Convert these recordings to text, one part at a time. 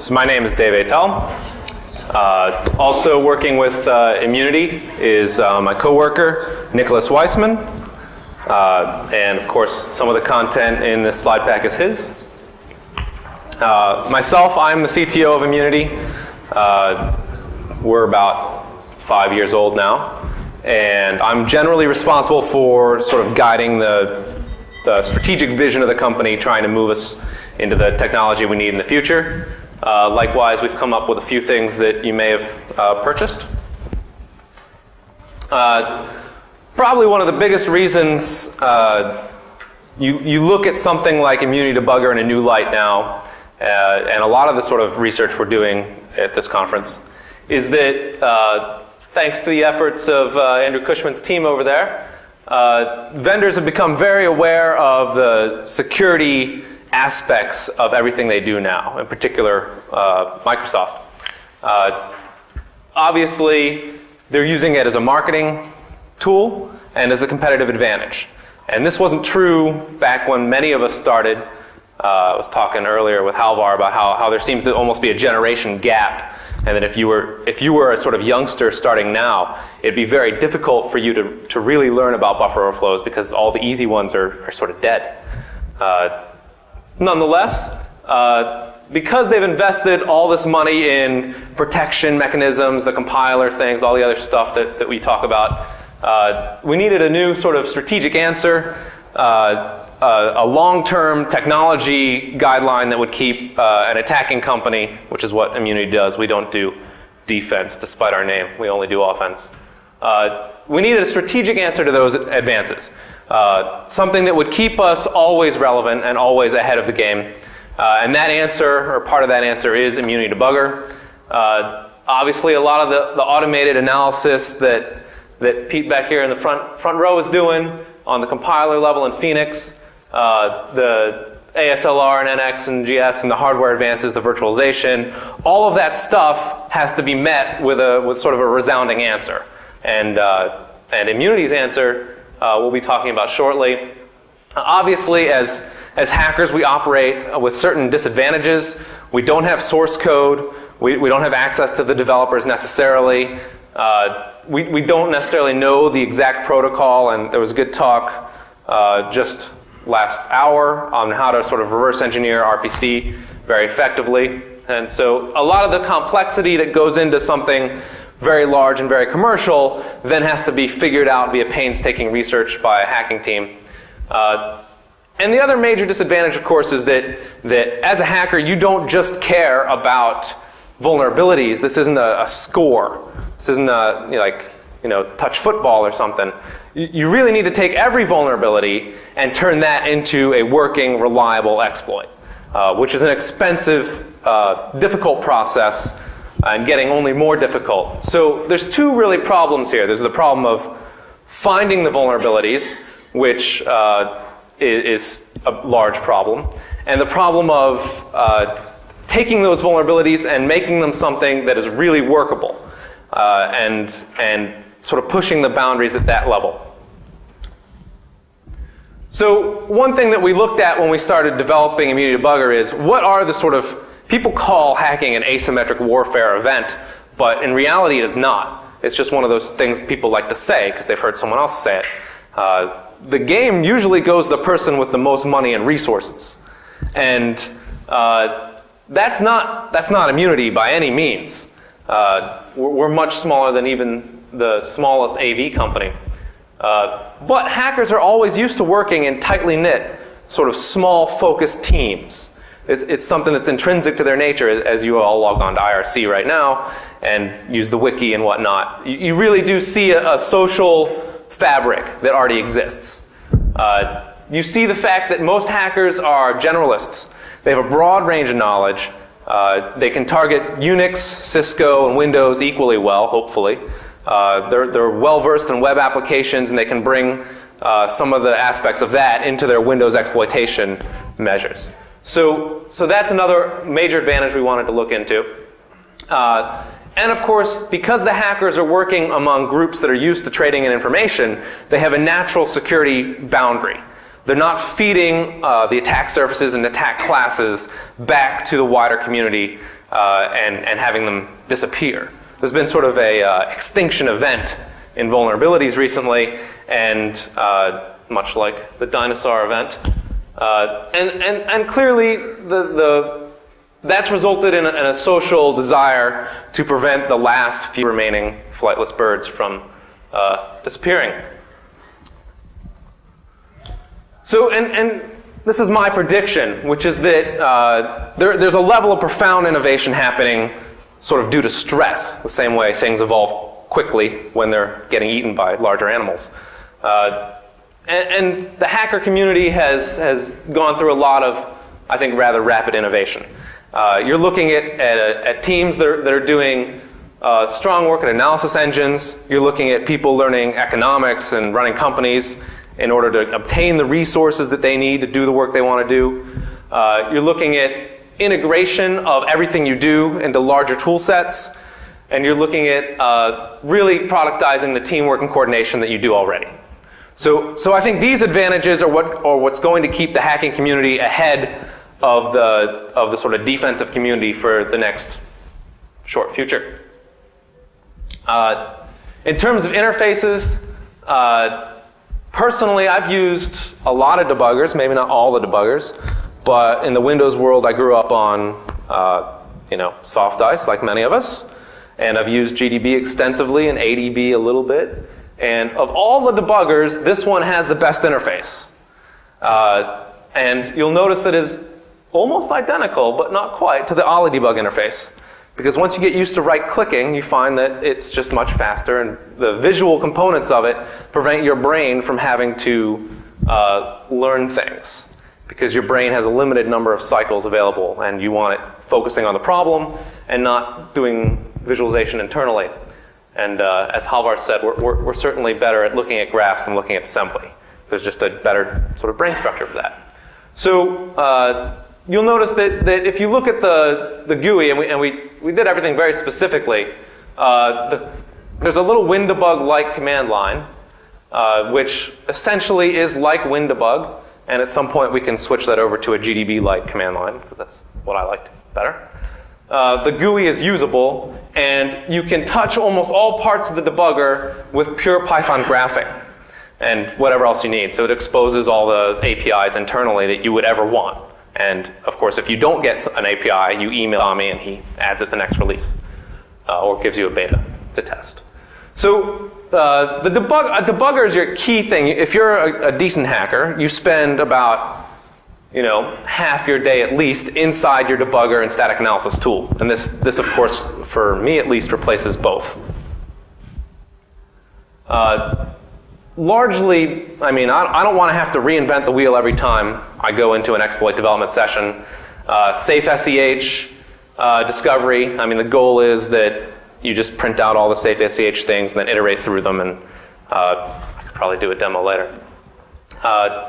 So my name is Dave Aitel. Also working with Immunity is my coworker, Nicholas Weissman. And of course, some of the content in this slide pack is his. Myself, I'm the CTO of Immunity. We're about 5 years old now. And I'm generally responsible for sort of guiding the strategic vision of the company, trying to move us into the technology we need in the future. Likewise, we've come up with a few things that you may have purchased. Probably one of the biggest reasons you look at something like Immunity Debugger in a new light now, and a lot of the sort of research we're doing at this conference, is that thanks to the efforts of Andrew Cushman's team over there, vendors have become very aware of the security aspects of everything they do now, in particular Microsoft. Obviously, they're using it as a marketing tool and as a competitive advantage. And this wasn't true back when many of us started. I was talking earlier with Halvar about how there seems to almost be a generation gap, and that if you were a sort of youngster starting now, it'd be very difficult for you to really learn about buffer overflows because all the easy ones are sort of dead. Nonetheless, because they've invested all this money in protection mechanisms, the compiler things, all the other stuff that we talk about, we needed a new sort of strategic answer, a long-term technology guideline that would keep an attacking company, which is what Immunity does. We don't do defense, despite our name. We only do offense. We needed a strategic answer to those advances. Something that would keep us always relevant and always ahead of the game. And that answer, or part of that answer, is Immunity Debugger. Obviously, a lot of the automated analysis that Pete back here in the front row is doing on the compiler level in Phoenix, the ASLR and NX and GS and the hardware advances, the virtualization, all of that stuff has to be met with sort of a resounding answer. And Immunity's answer we'll be talking about shortly. Obviously, as hackers, we operate with certain disadvantages. We don't have source code. We don't have access to the developers necessarily. We don't necessarily know the exact protocol, and there was a good talk just last hour on how to sort of reverse engineer RPC very effectively. And so a lot of the complexity that goes into something very large and very commercial then has to be figured out via painstaking research by a hacking team. And the other major disadvantage, of course, is that as a hacker, you don't just care about vulnerabilities. This isn't a score. This isn't touch football or something. You really need to take every vulnerability and turn that into a working, reliable exploit, which is an expensive, difficult process and getting only more difficult. So there's two really problems here. There's the problem of finding the vulnerabilities, which is a large problem, and the problem of taking those vulnerabilities and making them something that is really workable, and sort of pushing the boundaries at that level. So one thing that we looked at when we started developing Immunity Debugger is what are the sort of, people call hacking an asymmetric warfare event, but in reality it is not. It's just one of those things people like to say because they've heard someone else say it. The game usually goes the person with the most money and resources. And that's not Immunity by any means. We're much smaller than even the smallest AV company. But hackers are always used to working in tightly knit, sort of small focused teams. It's something that's intrinsic to their nature as you all log on to IRC right now and use the wiki and whatnot. You really do see a social fabric that already exists. You see the fact that most hackers are generalists. They have a broad range of knowledge. They can target Unix, Cisco, and Windows equally well, hopefully. They're well-versed in web applications, and they can bring some of the aspects of that into their Windows exploitation measures. So that's another major advantage we wanted to look into. And of course, because the hackers are working among groups that are used to trading in information, they have a natural security boundary. they're not feeding the attack surfaces and attack classes back to the wider community and having them disappear. There's been sort of a extinction event in vulnerabilities recently, and much like the dinosaur event. And clearly that's resulted in a social desire to prevent the last few remaining flightless birds from disappearing. So, and this is my prediction, which is that there's a level of profound innovation happening sort of due to stress, the same way things evolve quickly when they're getting eaten by larger animals. And the hacker community has gone through a lot of, I think, rather rapid innovation. You're looking at teams that are doing strong work in analysis engines. You're looking at people learning economics and running companies in order to obtain the resources that they need to do the work they want to do. You're looking at integration of everything you do into larger tool sets. And you're looking at really productizing the teamwork and coordination that you do already. So I think these advantages are what's going to keep the hacking community ahead of the sort of defensive community for the next short future. In terms of interfaces, personally, I've used a lot of debuggers, maybe not all the debuggers, but in the Windows world, I grew up on soft ice, like many of us, and I've used GDB extensively and ADB a little bit. And of all the debuggers, this one has the best interface. And you'll notice that it's almost identical, but not quite, to the OllyDebug interface. Because once you get used to right-clicking, you find that it's just much faster, and the visual components of it prevent your brain from having to learn things. Because your brain has a limited number of cycles available, and you want it focusing on the problem and not doing visualization internally. And as Halvar said, we're certainly better at looking at graphs than looking at assembly. There's just a better sort of brain structure for that. So you'll notice that if you look at the GUI, and we did everything very specifically, there's a little WinDebug-like command line, which essentially is like WinDebug, and at some point we can switch that over to a GDB-like command line, because that's what I liked better. The GUI is usable, and you can touch almost all parts of the debugger with pure Python graphing and whatever else you need. So it exposes all the APIs internally that you would ever want. And of course, if you don't get an API, you email me and he adds it the next release, or gives you a beta to test. So a debugger is your key thing. If you're a decent hacker, you spend about half your day at least inside your debugger and static analysis tool. And this of course, for me at least, replaces both. Largely, I don't want to have to reinvent the wheel every time I go into an exploit development session. Safe SEH, discovery, the goal is that you just print out all the safe SEH things and then iterate through them, and I could probably do a demo later.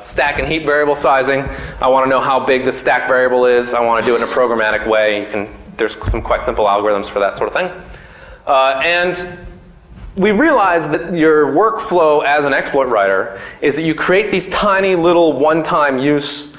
Stack and heap variable sizing. I want to know how big the stack variable is. I want to do it in a programmatic way. There's some quite simple algorithms for that sort of thing. And we realize that your workflow as an exploit writer is that you create these tiny little one-time use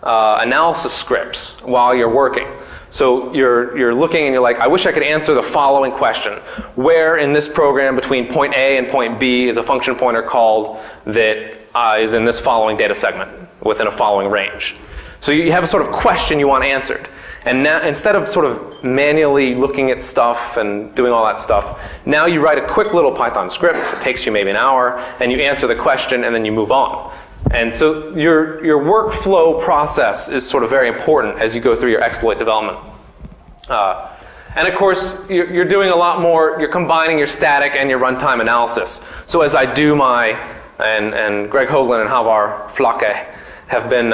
analysis scripts while you're working. So you're looking and you're like, I wish I could answer the following question. Where in this program between point A and point B is a function pointer called that is in this following data segment within a following range? So you have a sort of question you want answered. And now, instead of sort of manually looking at stuff and doing all that stuff, now you write a quick little Python script. It takes you maybe an hour, and you answer the question, and then you move on. And so your workflow process is sort of very important as you go through your exploit development. And of course, you're doing a lot more. You're combining your static and your runtime analysis. So as I do and Greg Hoagland and Halvar Flake have been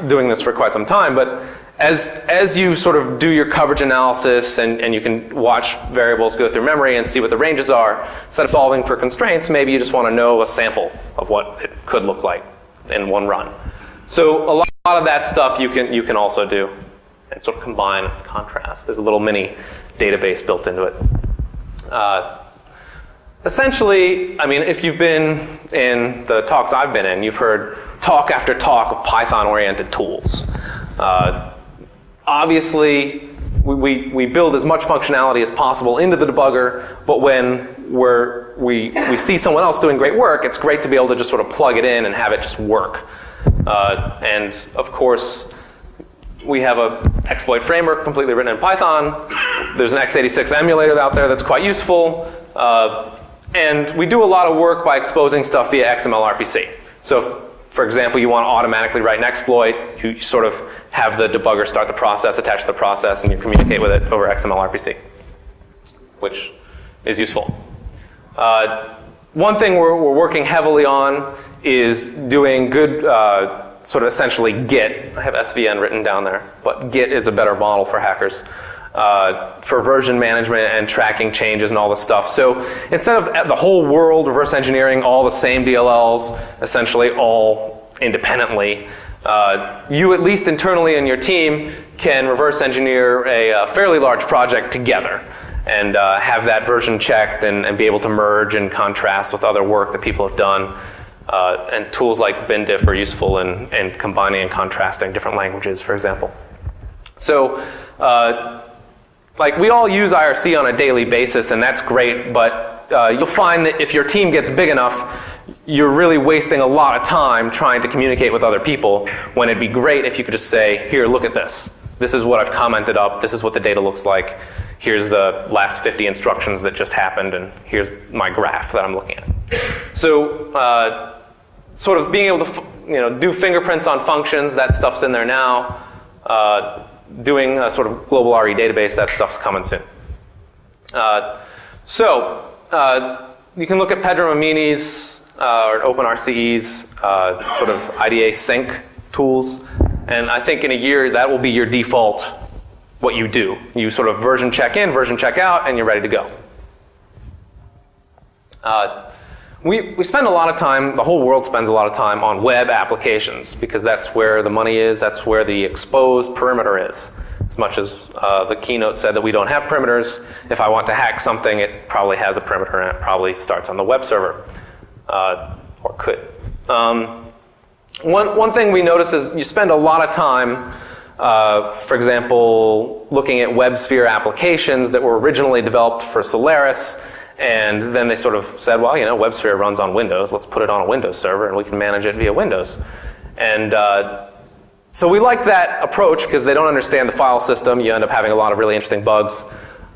doing this for quite some time, but as you sort of do your coverage analysis and you can watch variables go through memory and see what the ranges are, instead of solving for constraints, maybe you just want to know a sample of what it could look like in one run. So a lot of that stuff you can also do and sort of combine and contrast. There's a little mini database built into it. essentially, I mean, if you've been in the talks I've been in, you've heard talk after talk of Python-oriented tools. Obviously, we build as much functionality as possible into the debugger, but when we see someone else doing great work, it's great to be able to just sort of plug it in and have it just work. And of course, we have a exploit framework completely written in Python. There's an x86 emulator out there that's quite useful. And we do a lot of work by exposing stuff via XML RPC. So for example, you want to automatically write an exploit, you sort of have the debugger start the process, attach the process, and you communicate with it over XML RPC, which is useful. One thing we're working heavily on is doing good sort of essentially Git. I have SVN written down there, but Git is a better model for hackers. For version management and tracking changes and all this stuff. So instead of the whole world reverse engineering all the same DLLs, essentially all independently, you at least internally in your team can reverse engineer a fairly large project together and have that version checked and be able to merge and contrast with other work that people have done. And tools like bindiff are useful in combining and contrasting different languages, for example. So like we all use IRC on a daily basis, and that's great, but you'll find that if your team gets big enough, you're really wasting a lot of time trying to communicate with other people, when it'd be great if you could just say, here, look at this. This is what I've commented up. This is what the data looks like. Here's the last 50 instructions that just happened, and here's my graph that I'm looking at. So sort of being able to do fingerprints on functions, that stuff's in there now. Doing a sort of global RE database, that stuff's coming soon. You can look at Pedram Amini's or OpenRCE's sort of IDA sync tools, and I think in a year that will be your default what you do. You sort of version check in, version check out, and you're ready to go. We spend a lot of time, the whole world spends a lot of time on web applications because that's where the money is, that's where the exposed perimeter is. As much as the keynote said that we don't have perimeters, if I want to hack something, it probably has a perimeter and it probably starts on the web server, or could. One thing we notice is you spend a lot of time, for example, looking at WebSphere applications that were originally developed for Solaris. And then they sort of said, well, WebSphere runs on Windows. Let's put it on a Windows server and we can manage it via Windows. And so we like that approach because they don't understand the file system. You end up having a lot of really interesting bugs.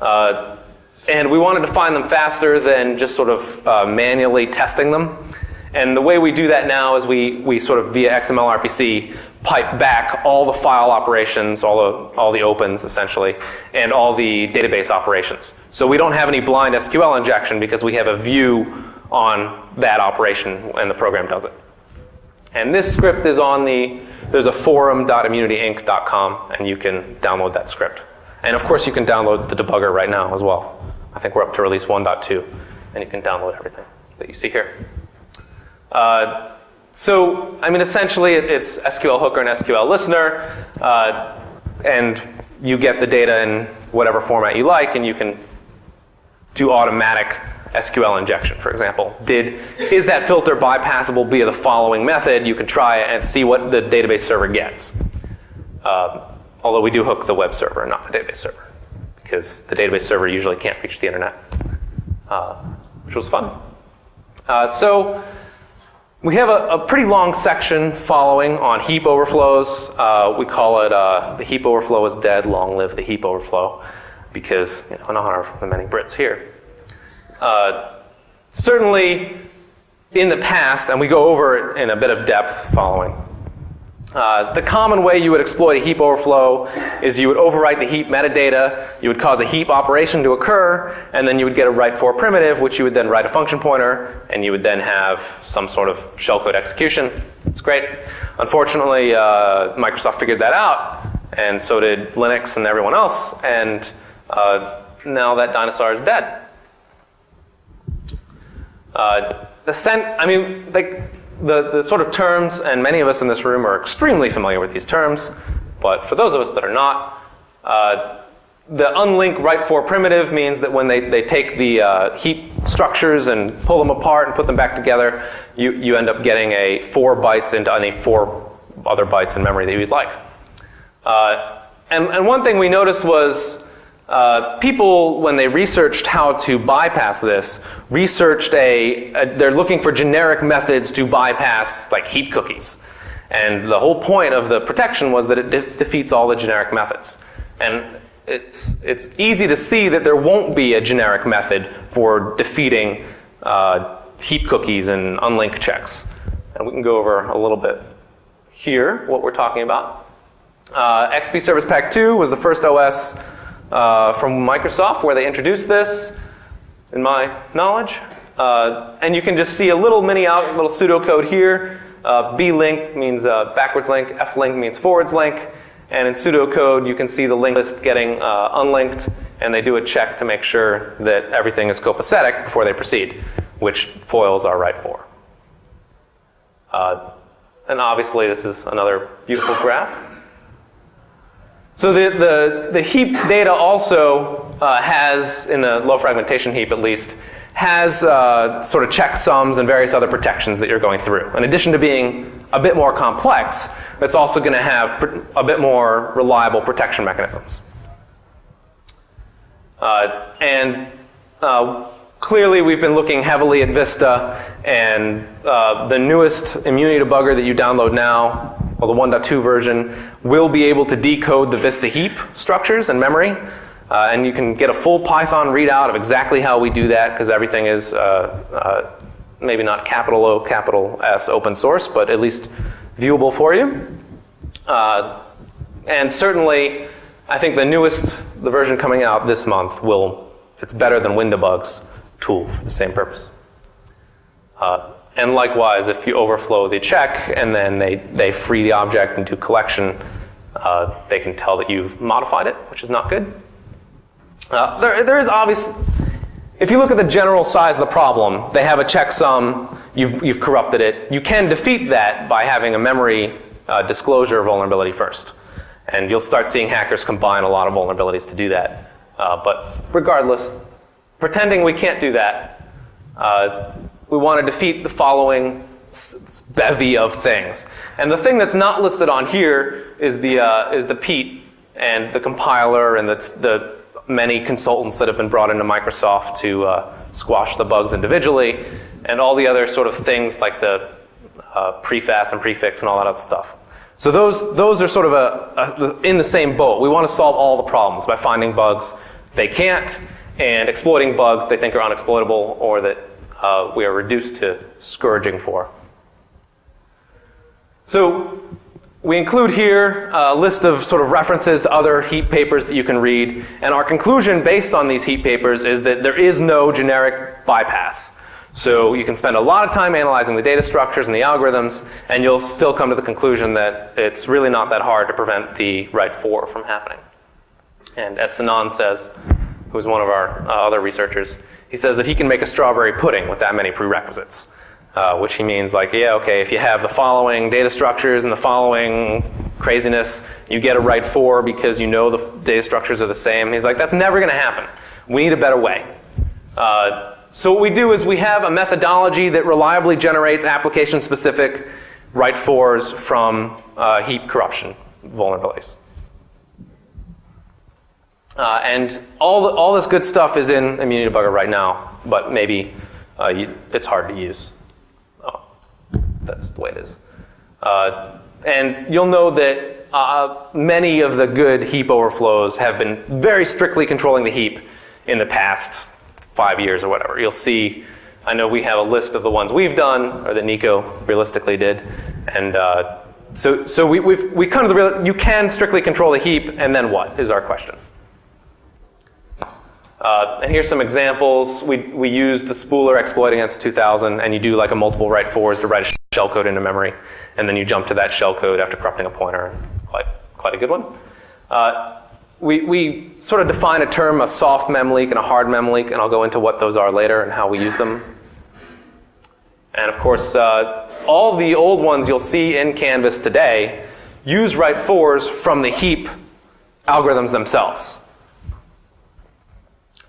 And we wanted to find them faster than just sort of manually testing them. And the way we do that now is we sort of via XML RPC pipe back all the file operations, all the opens essentially, and all the database operations. So we don't have any blind SQL injection because we have a view on that operation and the program does it. And this script is on there's a forum.immunityinc.com and you can download that script. And of course you can download the debugger right now as well. I think we're up to release 1.2 and you can download everything that you see here. So, I mean, essentially it's SQL hooker and SQL listener, and you get the data in whatever format you like, and you can do automatic SQL injection, for example. Is that filter bypassable via the following method? You can try it and see what the database server gets. Although we do hook the web server, not the database server, because the database server usually can't reach the internet, which was fun. So we have a pretty long section following on heap overflows. We call it the heap overflow is dead, long live the heap overflow, because in honor of the many Brits here. Certainly in the past, and we go over it in a bit of depth following, the common way you would exploit a heap overflow is you would overwrite the heap metadata, you would cause a heap operation to occur, and then you would get a write for primitive, which you would then write a function pointer, and you would then have some sort of shellcode execution. It's great. Unfortunately, Microsoft figured that out, and so did Linux and everyone else, and now that dinosaur is dead. The sort of terms, and many of us in this room are extremely familiar with these terms, but for those of us that are not, the unlink write-for primitive means that when they take the heap structures and pull them apart and put them back together, you end up getting a 4 bytes into any 4 other bytes in memory that you'd like. And one thing we noticed was people, when they researched how to bypass this, they're looking for generic methods to bypass like heap cookies. And the whole point of the protection was that it defeats all the generic methods. And it's easy to see that there won't be a generic method for defeating heap cookies and unlink checks. And we can go over a little bit here what we're talking about. XP Service Pack 2 was the first OS from Microsoft where they introduced this, in my knowledge. And you can just see a little little pseudocode here. B-link means backwards link, F-link means forwards link. And in pseudocode, you can see the link list getting unlinked, and they do a check to make sure that everything is copacetic before they proceed, which foils are right for. And obviously, this is another beautiful graph. So the heap data also has, in the low fragmentation heap at least, has sort of checksums and various other protections that you're going through. In addition to being a bit more complex, it's also going to have a bit more reliable protection mechanisms. Clearly we've been looking heavily at Vista, and the newest immunity debugger that you download now, well, the 1.2 version, will be able to decode the Vista heap structures and memory. And you can get a full Python readout of exactly how we do that, because everything is maybe not capital O, capital S open source, but at least viewable for you. And certainly, I think the version coming out this month it's better than WinDebug's tool for the same purpose. And likewise, if you overflow the check and then they free the object and do collection, they can tell that you've modified it, which is not good. There is obviously, if you look at the general size of the problem, they have a checksum, you've corrupted it. You can defeat that by having a memory disclosure vulnerability first. And you'll start seeing hackers combine a lot of vulnerabilities to do that. But regardless, pretending we can't do that, we want to defeat the following bevy of things. And the thing that's not listed on here is the Pete and the compiler and the many consultants that have been brought into Microsoft to squash the bugs individually, and all the other sort of things like the prefast and prefix and all that other stuff. So those are sort of in the same boat. We want to solve all the problems by finding bugs they can't, and exploiting bugs they think are unexploitable or that we are reduced to scourging for. So we include here a list of sort of references to other heap papers that you can read. And our conclusion based on these heap papers is that there is no generic bypass. So you can spend a lot of time analyzing the data structures and the algorithms, and you'll still come to the conclusion that it's really not that hard to prevent the write for from happening. And as Sinan says, who's one of our other researchers, he says that he can make a strawberry pudding with that many prerequisites. Which he means like, yeah, okay, if you have the following data structures and the following craziness, you get a write for because you know the data structures are the same. He's like, that's never going to happen. We need a better way. So what we do is we have a methodology that reliably generates application-specific write fors from heap corruption vulnerabilities. And all this good stuff is in Immunity Debugger right now, but maybe it's hard to use. That's the way it is. And you'll know that many of the good heap overflows have been very strictly controlling the heap in the past 5 years or whatever. You'll see, I know we have a list of the ones we've done, or that Nico realistically did. And so we come to the real, you can strictly control the heap, and then what is our question? And here's some examples. We use the spooler exploit against 2000, and you do like a multiple write fors to write a shellcode into memory, and then you jump to that shellcode after corrupting a pointer. It's quite a good one. We sort of define a term, a soft mem leak and a hard mem leak, and I'll go into what those are later and how we use them. And of course, all the old ones you'll see in Canvas today use write fors from the heap algorithms themselves.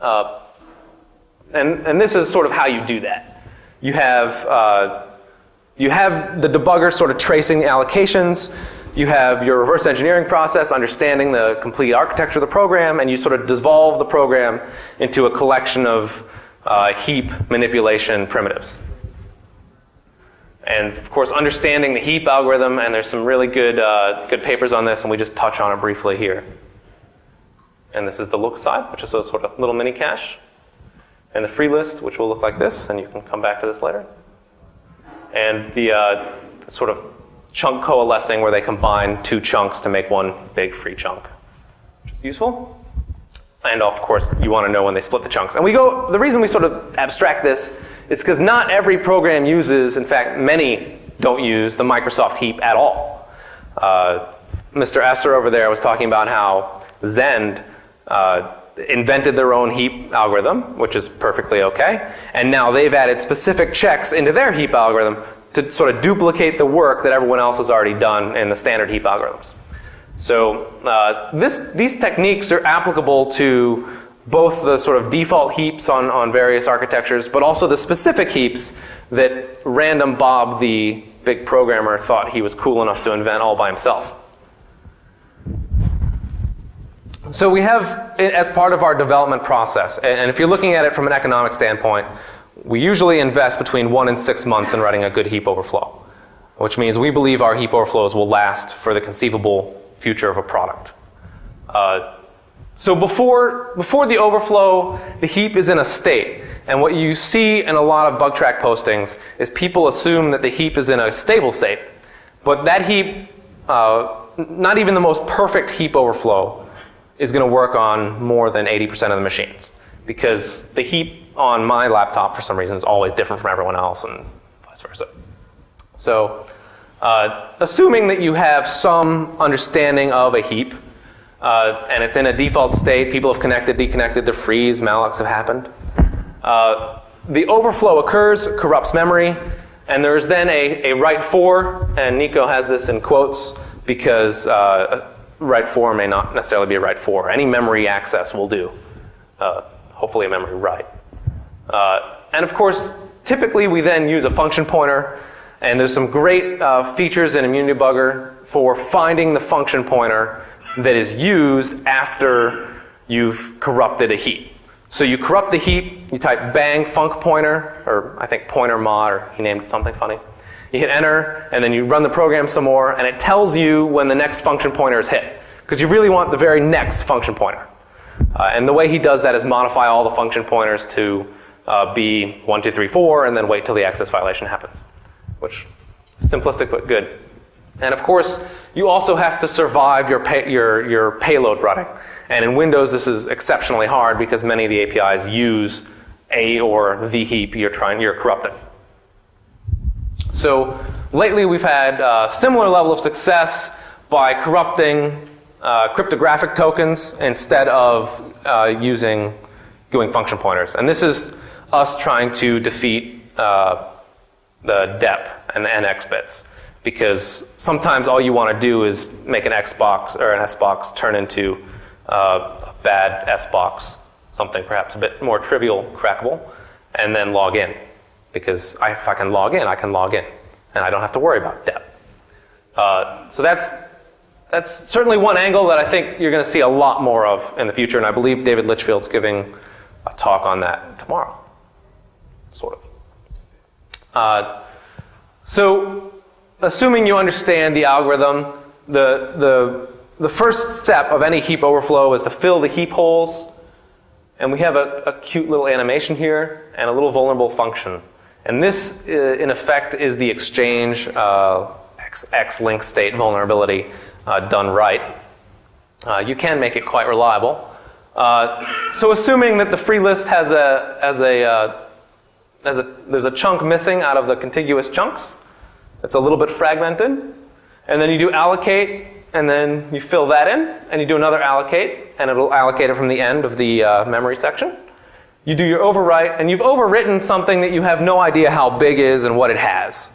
And this is sort of how you do that. You have the debugger sort of tracing the allocations. You have your reverse engineering process, understanding the complete architecture of the program, and you sort of dissolve the program into a collection of heap manipulation primitives. And of course, understanding the heap algorithm, and there's some really good papers on this, and we just touch on it briefly here. And this is the look side, which is a sort of little mini cache. And the free list, which will look like this, and you can come back to this later. And the sort of chunk coalescing where they combine two chunks to make one big free chunk, which is useful. And of course, you want to know when they split the chunks. And the reason we sort of abstract this is because not every program uses, in fact, many don't use the Microsoft heap at all. Mr. Esser over there was talking about how Zend invented their own heap algorithm, which is perfectly okay. And now they've added specific checks into their heap algorithm to sort of duplicate the work that everyone else has already done in the standard heap algorithms. So these techniques are applicable to both the sort of default heaps on various architectures, but also the specific heaps that Random Bob, the big programmer, thought he was cool enough to invent all by himself. So we have, as part of our development process, and if you're looking at it from an economic standpoint, we usually invest between 1 and 6 months in writing a good heap overflow, which means we believe our heap overflows will last for the conceivable future of a product. So before the overflow, the heap is in a state. And what you see in a lot of bug track postings is people assume that the heap is in a stable state. But that heap, not even the most perfect heap overflow, is going to work on more than 80% of the machines. Because the heap on my laptop, for some reason, is always different from everyone else, and vice versa. So assuming that you have some understanding of a heap, and it's in a default state, people have connected, deconnected, the freeze, mallocs have happened. The overflow occurs, corrupts memory, and there's then a write for, and Nico has this in quotes because write for may not necessarily be a write for. Any memory access will do. Hopefully a memory write. And of course, typically we then use a function pointer, and there's some great features in Immunity Debugger for finding the function pointer that is used after you've corrupted a heap. So you corrupt the heap, you type bang func pointer, or I think pointer mod, or he named it something funny. You hit enter, and then you run the program some more, and it tells you when the next function pointer is hit. Because you really want the very next function pointer. And the way he does that is modify all the function pointers to be 1, 2, 3, 4, and then wait till the access violation happens. Which is simplistic but good. And of course, you also have to survive your payload running. And in Windows, this is exceptionally hard because many of the APIs use a or the heap you're corrupting. So lately, we've had a similar level of success by corrupting cryptographic tokens instead of doing function pointers. And this is us trying to defeat the dep and the NX bits. Because sometimes all you want to do is make an X box or an S box turn into a bad S box, something perhaps a bit more trivial, crackable, and then log in. Because if I can log in, I can log in. And I don't have to worry about dep. So that's certainly one angle that I think you're going to see a lot more of in the future. And I believe David Litchfield's giving a talk on that tomorrow. Sort of. So assuming you understand the algorithm, the first step of any heap overflow is to fill the heap holes. And we have a cute little animation here and a little vulnerable function. And this, in effect, is the exchange X-link state vulnerability done right. You can make it quite reliable. So assuming that the free list has there's a chunk missing out of the contiguous chunks. It's a little bit fragmented. And then you do allocate, and then you fill that in, and you do another allocate, and it'll allocate it from the end of the memory section. You do your overwrite, and you've overwritten something that you have no idea how big is and what it has.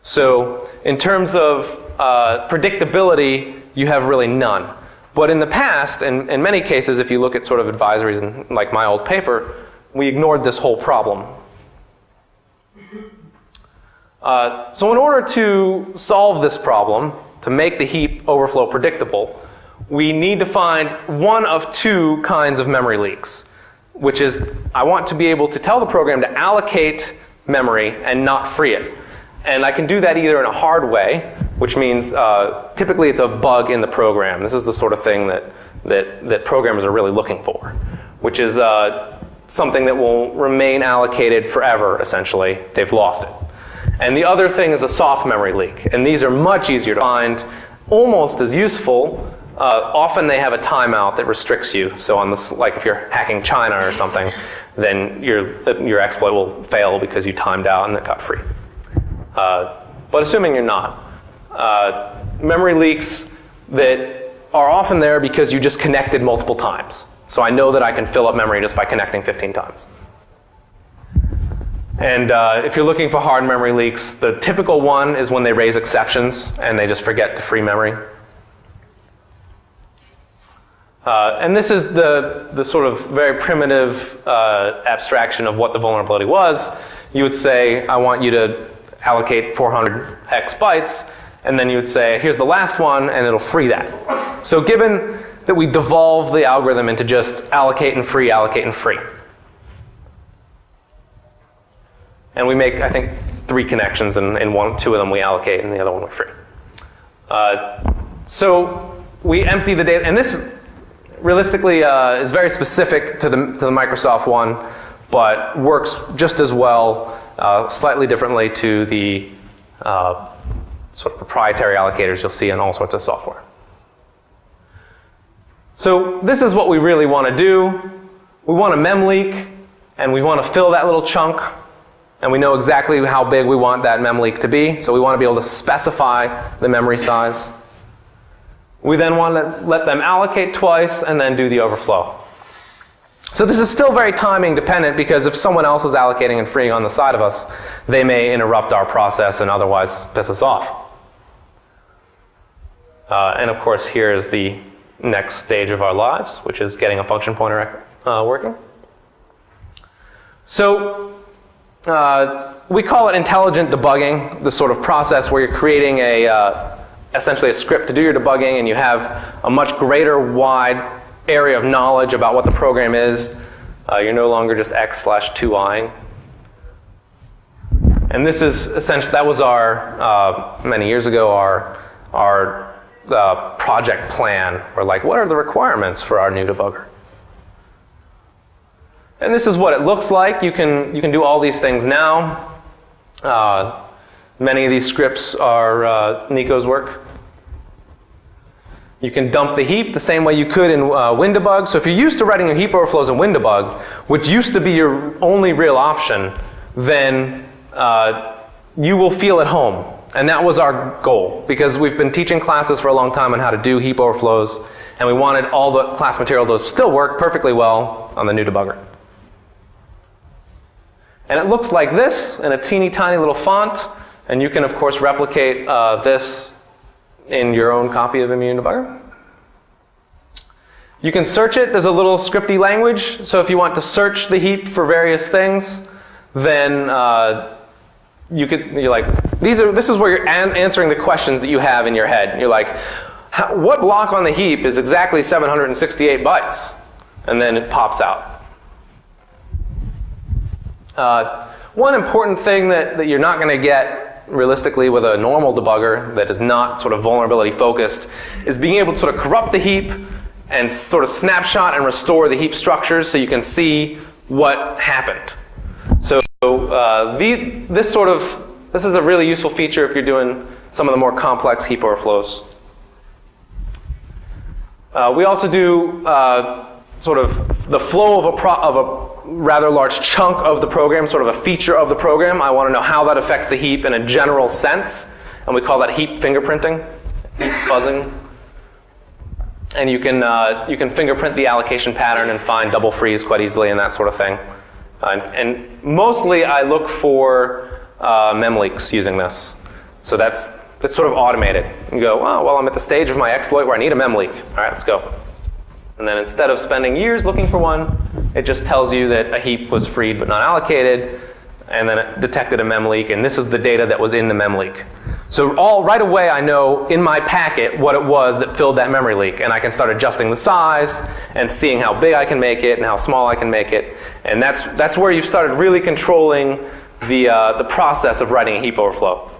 So in terms of predictability, you have really none. But in the past, and in many cases, if you look at sort of advisories in, like my old paper, we ignored this whole problem. So in order to solve this problem, to make the heap overflow predictable, we need to find one of two kinds of memory leaks, which is I want to be able to tell the program to allocate memory and not free it. And I can do that either in a hard way, which means typically it's a bug in the program. This is the sort of thing that programmers are really looking for, which is something that will remain allocated forever, essentially. They've lost it. And the other thing is a soft memory leak. And these are much easier to find, almost as useful. Often they have a timeout that restricts you. So on this, like if you're hacking China or something, then your exploit will fail because you timed out and it got free. But assuming you're not, memory leaks that are often there because you just connected multiple times. So I know that I can fill up memory just by connecting 15 times. And if you're looking for hard memory leaks, the typical one is when they raise exceptions and they just forget to free memory. And this is the sort of very primitive abstraction of what the vulnerability was. You would say, I want you to allocate 400 hex bytes, and then you would say, here's the last one, and it'll free that. So given that we devolve the algorithm into just allocate and free, allocate and free. And we make, I think, 3 connections, and in 2 of them we allocate, and the other one we free. So we empty the data, and this realistically is very specific to the Microsoft one, but works just as well, slightly differently to the sort of proprietary allocators you'll see in all sorts of software. So this is what we really want to do. We want a mem leak, and we want to fill that little chunk, and we know exactly how big we want that mem leak to be, so we want to be able to specify the memory size. We then want to let them allocate twice and then do the overflow. So this is still very timing dependent, because if someone else is allocating and freeing on the side of us, they may interrupt our process and otherwise piss us off. And of course, here is the next stage of our lives, which is getting a function pointer working. So we call it intelligent debugging, the sort of process where you're creating essentially a script to do your debugging, and you have a much greater wide area of knowledge about what the program is. You're no longer just x/2iing. And this is essentially, that was our, many years ago, our project plan. We're like, what are the requirements for our new debugger? And this is what it looks like. You can do all these things now. Many of these scripts are Nico's work. You can dump the heap the same way you could in WinDebug. So if you're used to writing your heap overflows in WinDebug, which used to be your only real option, then you will feel at home. And that was our goal, because we've been teaching classes for a long time on how to do heap overflows, and we wanted all the class material to still work perfectly well on the new debugger. And it looks like this in a teeny tiny little font, and you can of course replicate this in your own copy of Immune Debugger. You can search it. There's a little scripty language, so if you want to search the heap for various things, then you're like, this is where you're answering the questions that you have in your head. You're like, what block on the heap is exactly 768 bytes? And then it pops out. One important thing that you're not going to get realistically with a normal debugger that is not sort of vulnerability focused is being able to sort of corrupt the heap and sort of snapshot and restore the heap structures so you can see what happened. So this is a really useful feature if you're doing some of the more complex heap overflows. We also do sort of the flow of a rather large chunk of the program, sort of a feature of the program. I want to know how that affects the heap in a general sense, and we call that heap fingerprinting, heap fuzzing. And you can fingerprint the allocation pattern and find double frees quite easily and that sort of thing. And mostly I look for mem leaks using this. So that's that's sort of automated. You go, oh, well, I'm at the stage of my exploit where I need a mem leak. All right, let's go. And then instead of spending years looking for one, it just tells you that a heap was freed but not allocated, and then it detected a mem leak, and this is the data that was in the mem leak. So right away I know in my packet what it was that filled that memory leak, and I can start adjusting the size and seeing how big I can make it and how small I can make it. And that's where you've started really controlling the process of writing a heap overflow.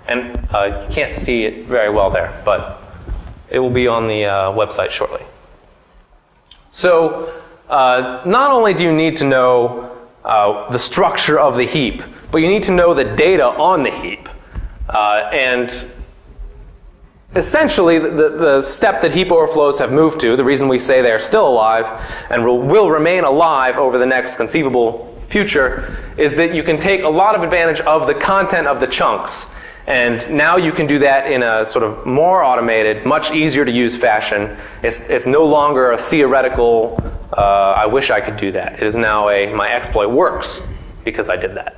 And you can't see it very well there, but it will be on the website shortly. So not only do you need to know the structure of the heap, but you need to know the data on the heap. And essentially, the step that heap overflows have moved to, the reason we say they're still alive and will remain alive over the next conceivable future, is that you can take a lot of advantage of the content of the chunks. And now you can do that in a sort of more automated, much easier to use fashion. It's no longer a theoretical, I wish I could do that. It is now my exploit works because I did that.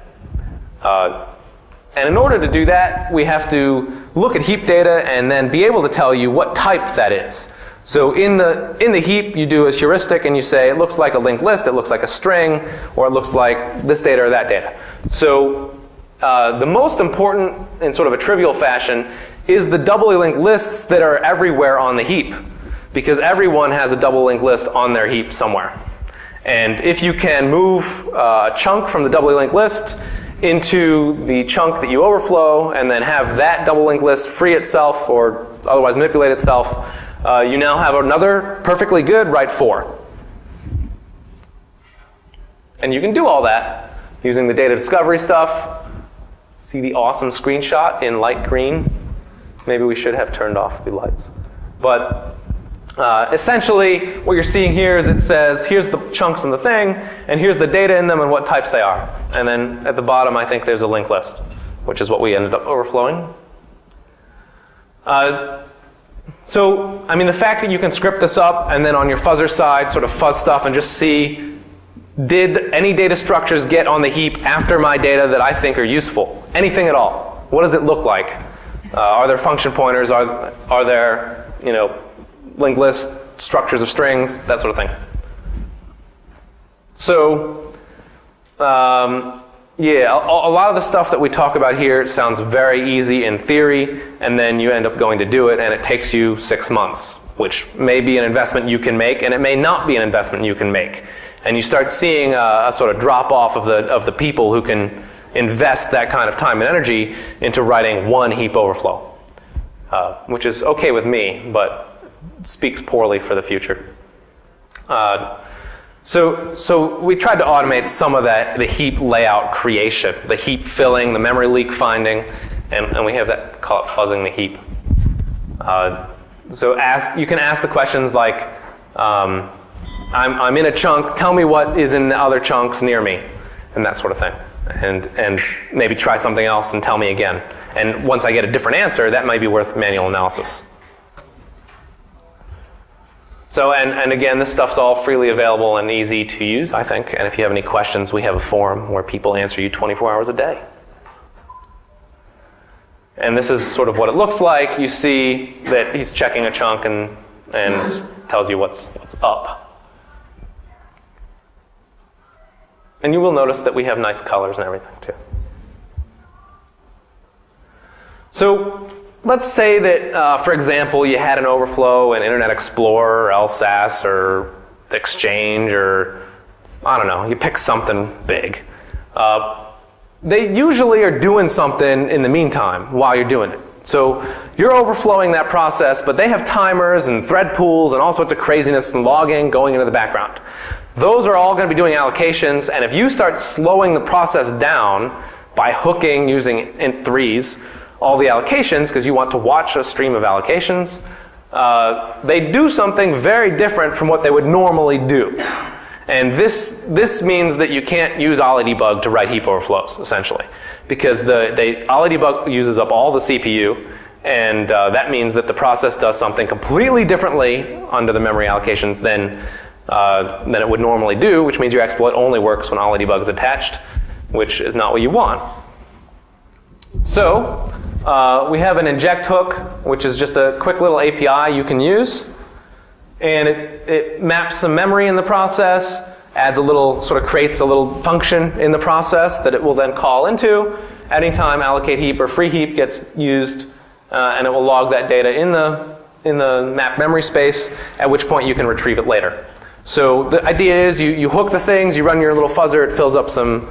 And in order to do that, we have to look at heap data and then be able to tell you what type that is. So in the heap, you do a heuristic and you say, it looks like a linked list, it looks like a string, or it looks like this data or that data. So the most important, in sort of a trivial fashion, is the doubly linked lists that are everywhere on the heap. Because everyone has a double linked list on their heap somewhere. And if you can move a chunk from the doubly linked list into the chunk that you overflow and then have that double linked list free itself or otherwise manipulate itself, you now have another perfectly good write 4. And you can do all that using the data discovery stuff. See the awesome screenshot in light green? Maybe we should have turned off the lights. But essentially, what you're seeing here is it says, here's the chunks in the thing, and here's the data in them and what types they are. And then at the bottom, I think there's a linked list, which is what we ended up overflowing. So, I mean, the fact that you can script this up and then on your fuzzer side sort of fuzz stuff and just see, did any data structures get on the heap after my data that I think are useful? Anything at all? What does it look like? Are there function pointers? Are there, linked list, structures of strings, that sort of thing. So, yeah, a lot of the stuff that we talk about here sounds very easy in theory, and then you end up going to do it, and it takes you 6 months, which may be an investment you can make, and it may not be an investment you can make. And you start seeing a sort of drop off of the people who can invest that kind of time and energy into writing one heap overflow, which is okay with me, but speaks poorly for the future. So we tried to automate some of that, the heap layout creation, the heap filling, the memory leak finding, and we have that, call it fuzzing the heap. So you can ask the questions like, I'm in a chunk, tell me what is in the other chunks near me, and that sort of thing. And maybe try something else and tell me again. And once I get a different answer, that might be worth manual analysis. So, and again, this stuff's all freely available and easy to use, I think. And if you have any questions, we have a forum where people answer you 24 hours a day. And this is sort of what it looks like. You see that he's checking a chunk and tells you what's up. And you will notice that we have nice colors and everything, too. So, let's say that, for example, you had an overflow in Internet Explorer or LSASS or Exchange or, I don't know, you pick something big. They usually are doing something in the meantime while you're doing it. So you're overflowing that process, but they have timers and thread pools and all sorts of craziness and logging going into the background. Those are all going to be doing allocations, and if you start slowing the process down by hooking using int3s, all the allocations, because you want to watch a stream of allocations, they do something very different from what they would normally do. And this means that you can't use OllyDebug to write heap overflows, essentially. Because OllyDebug uses up all the CPU, and that means that the process does something completely differently under the memory allocations than it would normally do, which means your exploit only works when OllyDebug is attached, which is not what you want. So, we have an inject hook, which is just a quick little API you can use. And it maps some memory in the process, adds a little, sort of creates a little function in the process that it will then call into. At any time, allocate heap or free heap gets used, and it will log that data in the mapped memory space, at which point you can retrieve it later. So the idea is you hook the things, you run your little fuzzer, it fills up some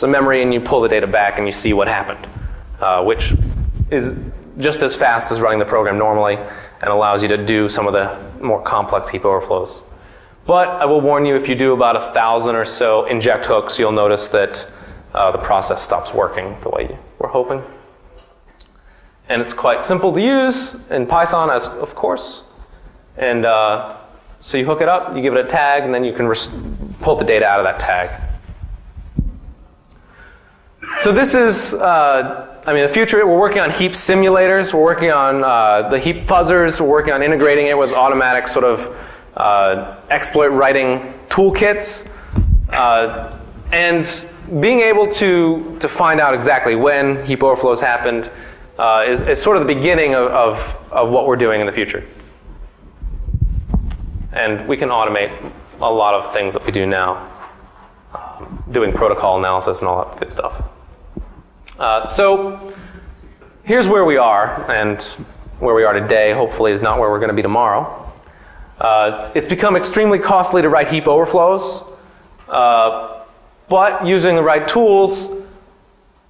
memory, and you pull the data back and you see what happened, which is just as fast as running the program normally and allows you to do some of the more complex heap overflows. But I will warn you, if you do about 1,000 or so inject hooks, you'll notice that the process stops working the way you were hoping. And it's quite simple to use in Python, as of course. And so you hook it up, you give it a tag, and then you can pull the data out of that tag. So this is, the future. We're working on heap simulators. We're working on the heap fuzzers. We're working on integrating it with automatic sort of exploit writing toolkits. And being able to find out exactly when heap overflows happened is sort of the beginning of what we're doing in the future. And we can automate a lot of things that we do now, doing protocol analysis and all that good stuff. So here's where we are, and where we are today hopefully is not where we're going to be tomorrow. It's become extremely costly to write heap overflows, but using the right tools,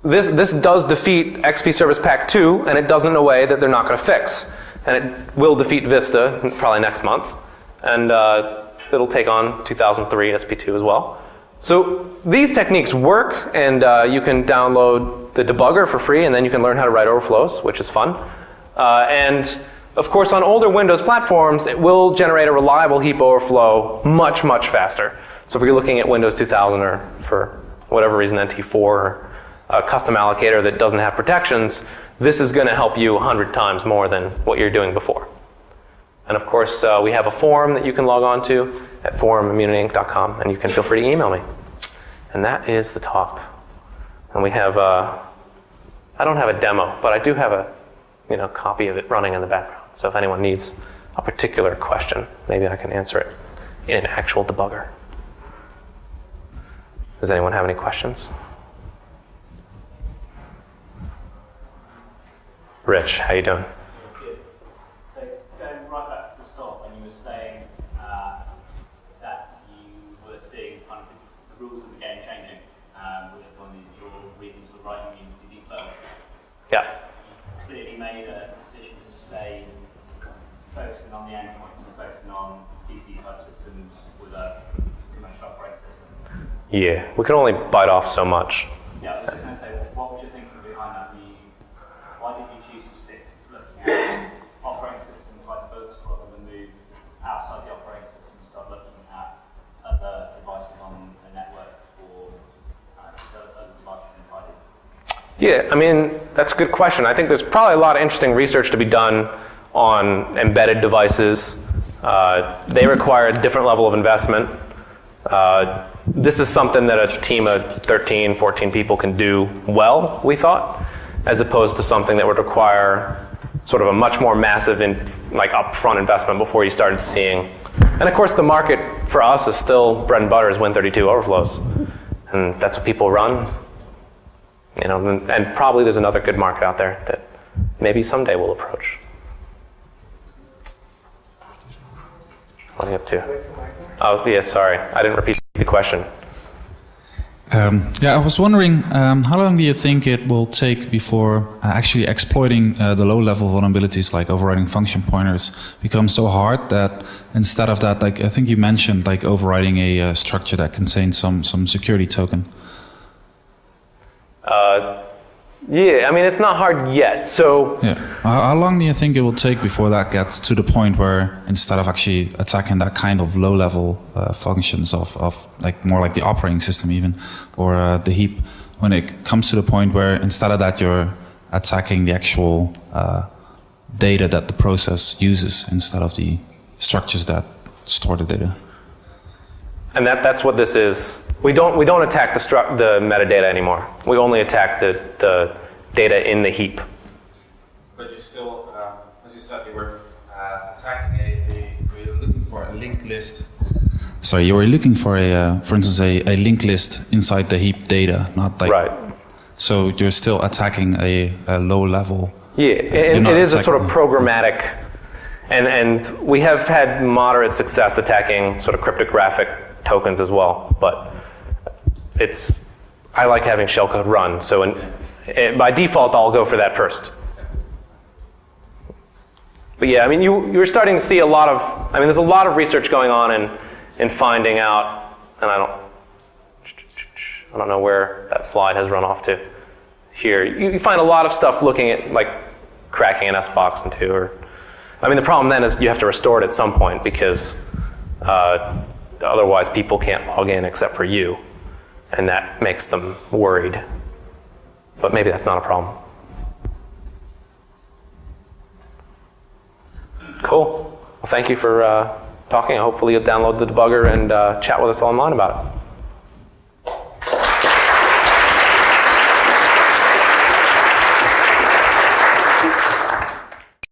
this does defeat XP Service Pack 2, and it does it in a way that they're not going to fix. And it will defeat Vista probably next month. And it'll take on 2003 SP2 as well. So these techniques work, and you can download the debugger for free, and then you can learn how to write overflows, which is fun. And of course, on older Windows platforms, it will generate a reliable heap overflow much, much faster. So if you're looking at Windows 2000 or for whatever reason NT4 or a custom allocator that doesn't have protections, this is going to help you 100 times more than what you're doing before. And of course, we have a forum that you can log on to at forum.immunityinc.com, and you can feel free to email me. And that is the talk. And we have, I don't have a demo, but I do have a copy of it running in the background. So if anyone needs a particular question, maybe I can answer it in an actual debugger. Does anyone have any questions? Rich, how you doing? Yeah. You clearly made a decision to stay focusing on the endpoints and focusing on PC type systems with a commercial operating system. Yeah, we can only bite off so much. Yeah, I was just going to say, what was your thinking behind that? Why did you choose to stick to looking at operating systems like books rather than move outside the operating system and start looking at other devices on the network or other devices entirely? Yeah, I mean, that's a good question. I think there's probably a lot of interesting research to be done on embedded devices. They require a different level of investment. This is something that a team of 13, 14 people can do well, we thought, as opposed to something that would require sort of a much more massive upfront investment before you started seeing. And of course, the market for us is still bread and butter is Win32 overflows. And that's what people run. And probably there's another good market out there that maybe someday we'll approach. What are you up to? Oh, yeah, sorry. I didn't repeat the question. I was wondering, how long do you think it will take before actually exploiting the low-level vulnerabilities like overriding function pointers become so hard that instead of that, I think you mentioned overriding a structure that contains some security token. Yeah, I mean, it's not hard yet, so... Yeah. How long do you think it will take before that gets to the point where instead of actually attacking that kind of low-level functions of more like the operating system even, or the heap, when it comes to the point where instead of that you're attacking the actual data that the process uses instead of the structures that store the data? And that's what this is. We don't attack the metadata anymore. We only attack the data in the heap. you still, as you said, you were attacking you were looking for a linked list. Sorry, you were looking for for instance, a linked list inside the heap data, not like. Right. So you're still attacking a low level. Yeah, and it is a sort of programmatic, and we have had moderate success attacking sort of cryptographic tokens as well, but I like having shellcode run, so by default I'll go for that first. But yeah, I mean, you're starting to see a lot of, there's a lot of research going on in finding out, and I don't know where that slide has run off to. Here, you find a lot of stuff looking at like cracking an S-box into, or the problem then is you have to restore it at some point because otherwise people can't log in except for you, and that makes them worried. But maybe that's not a problem. Cool. Well, thank you for talking. Hopefully you'll download the debugger and chat with us online about it.